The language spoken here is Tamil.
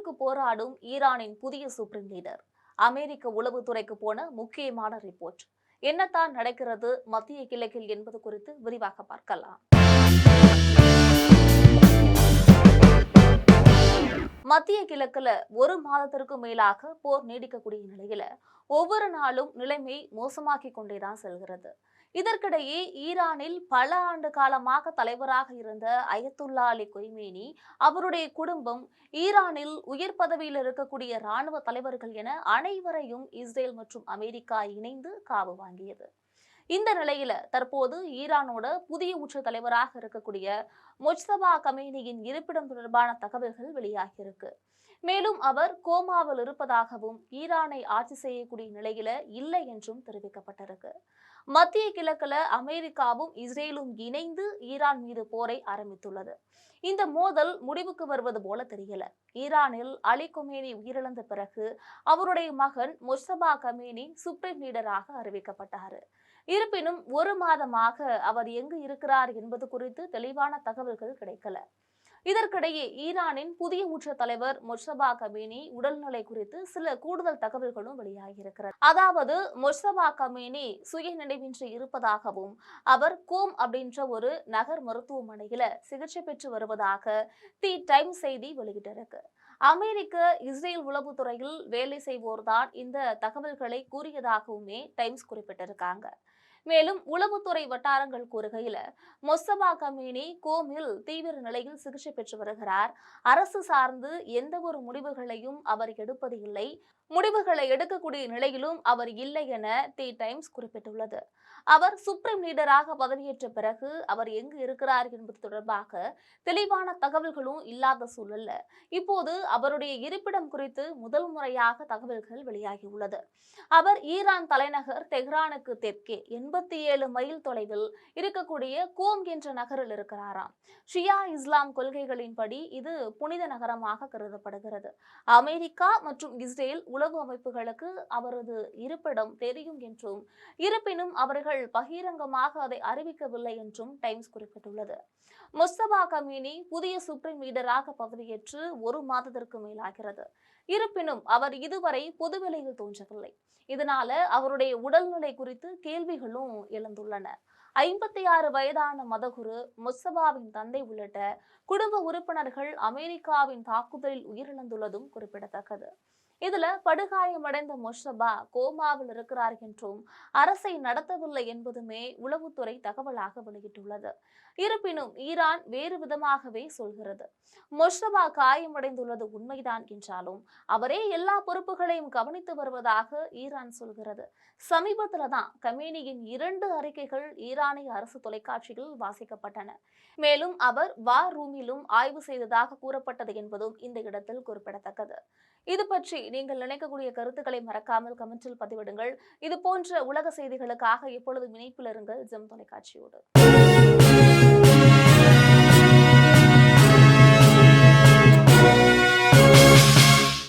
முடிவுக்கு போராடும் ஈரானின் புதிய சுப்ரீம் லீடர். அமெரிக்க உளவுத்துறைக்கு போன முக்கியமான ரிப்போர்ட். என்னத்தான் நடக்கிறது மத்திய கிழக்கில் என்பது குறித்து விரிவாக பார்க்கலாம். மத்திய கிழக்குல ஒரு மாதத்திற்கு மேலாக போர் நீடிக்கக்கூடிய நிலையில ஒவ்வொரு நாளும் நிலைமை மோசமாக்கி கொண்டேதான் செல்கிறது. இதற்கிடையே ஈரானில் பல ஆண்டு காலமாக தலைவராக இருந்த அயத்துல்லா அலி கொய்மேனி, அவருடைய குடும்பம், ஈரானில் உயர் பதவியில் இருக்கக்கூடிய ராணுவ தலைவர்கள் என அனைவரையும் இஸ்ரேல் மற்றும் அமெரிக்கா இணைந்து காவு வாங்கியது. இந்த நிலையில தற்போது ஈரானோட புதிய உச்ச தலைவராக இருக்கக்கூடிய முஜ்தபா கமேனியின் இருப்பிடம் தொடர்பான தகவல்கள் வெளியாகியிருக்கு. மேலும் அவர் கோமாவில் இருப்பதாகவும் ஈரானை ஆட்சி செய்யக்கூடிய நிலையில இல்லை என்றும் தெரிவிக்கப்பட்டிருக்கு. மத்திய கிழக்குல அமெரிக்காவும் இஸ்ரேலும் இணைந்து ஈரான் மீது போரை ஆரம்பித்துள்ளது. இந்த மோதல் முடிவுக்கு வருவது போல தெரியல. ஈரானில் அலி கொமேனி உயிரிழந்த பிறகு அவருடைய மகன் முஜ்தபா கமேனி சுப்ரீம் லீடராக அறிவிக்கப்பட்டார். இருப்பினும் ஒரு மாதமாக அவர் எங்கு இருக்கிறார் என்பது குறித்து தெளிவான தகவல்கள் கிடைக்கல. இதற்கிடையே ஈரானின் புதிய உச்ச தலைவர் முஜ்தபா கமேனி உடல்நிலை குறித்து சில கூடுதல் தகவல்களும் வெளியாகியிருக்கிறது. அதாவது முஜ்தபா கமேனி சுய நினைவின்றி இருப்பதாகவும் அவர் கோம் அப்படின்ற ஒரு நகர் மருத்துவமனையில சிகிச்சை பெற்று வருவதாக தி டைம்ஸ் செய்தி வெளியிட்டிருக்கு. அமெரிக்க இஸ்ரேல் உளவுத்துறையில் வேலை செய்வோர்தான் இந்த தகவல்களை கூறியதாகவுமே டைம்ஸ் குறிப்பிட்டிருக்காங்க. மேலும் உளவுத்துறை வட்டாரங்கள் கூறுகையில முஜ்தபா கமேனி கோமில் தீவிர நிலையில் சிகிச்சை பெற்று வருகிறார். அரசு சார்ந்து எந்த ஒரு முடிவுகளையும் அவர் எடுப்பது இல்லை. முடிவுகளை எடுக்கக்கூடிய நிலையிலும் அவர் இல்லை என தி டைம்ஸ் குறிப்பிட்டுள்ளது. அவர் சுப்ரீம் லீடராக பதவியேற்ற பிறகு அவர் எங்கு இருக்கிறார் என்பது தொடர்பாக தெளிவான தகவல்களும் இல்லாத சூழல்ல இப்போது அவருடைய இருப்பிடம் குறித்து முதல் முறையாக தகவல்கள் வெளியாகியுள்ளது. அவர் ஈரான் தலைநகர் தெஹ்ரானுக்கு தெற்கே 87 மைல் தொலைவில் இருக்கக்கூடிய கோம் என்ற நகரில் இருக்கிறாராம். ஷியா இஸ்லாம் கொள்கைகளின்படி இது புனித நகரமாக கருதப்படுகிறது. அமெரிக்கா மற்றும் இஸ்ரேல் உளவு அமைப்புகளுக்கு அவரது இருப்பிடம் தெரியும் என்றும், இருப்பினும் அவர்கள் பகிரங்கமாக அதை அறிவிக்கவில்லை என்றும் டைம்ஸ் குறிப்பிட்டுள்ளது. முஜ்தபா கமேனி புதிய சுப்ரீம் லீடராக பதவியேற்று ஒரு மாதத்திற்கு மேலாகிறது. இருப்பினும் அவர் இதுவரை பொதுவெளியில் தோன்றவில்லை. இதனால அவருடைய உடல்நிலை குறித்து கேள்விகளும் எழுந்துள்ளன. 56 வயதான மதகுரு முஜ்தபாவின் தந்தை உள்ளிட்ட குடும்ப உறுப்பினர்கள் அமெரிக்காவின் தாக்குதலில் உயிரிழந்துள்ளதும் குறிப்பிடத்தக்கது. இதுல படுகாயமடைந்த முஜ்தபா கோமாவில் இருக்கிறார் என்றும் அரசை நடத்தவில்லை என்பதுமே உளவுத்துறை தகவலாக வெளியிட்டுள்ளது. இருப்பினும் ஈரான் வேறு விதமாகவே சொல்கிறது. முஜ்தபா காயமடைந்துள்ளது உண்மைதான் என்றாலும் அவரே எல்லா பொறுப்புகளையும் கவனித்து வருவதாக ஈரான் சொல்கிறது. சமீபத்துல தான் கமேனியின் 2 அறிக்கைகள் ஈரானிய அரசு தொலைக்காட்சியில் வாசிக்கப்பட்டன. மேலும் அவர் வார் ரூமிலும் ஆய்வு செய்ததாக கூறப்பட்டது என்பதும் இந்த இடத்தில் குறிப்பிடத்தக்கது. இது பற்றி நீங்கள் நினைக்கக்கூடிய கருத்துக்களை மறக்காமல் கமெண்டில் பதிவிடுங்கள். இது போன்ற உலக செய்திகளுக்காக எப்பொழுதும் இணைப்பில் இருங்கள் ஜெம் தொலைக்காட்சியோடு.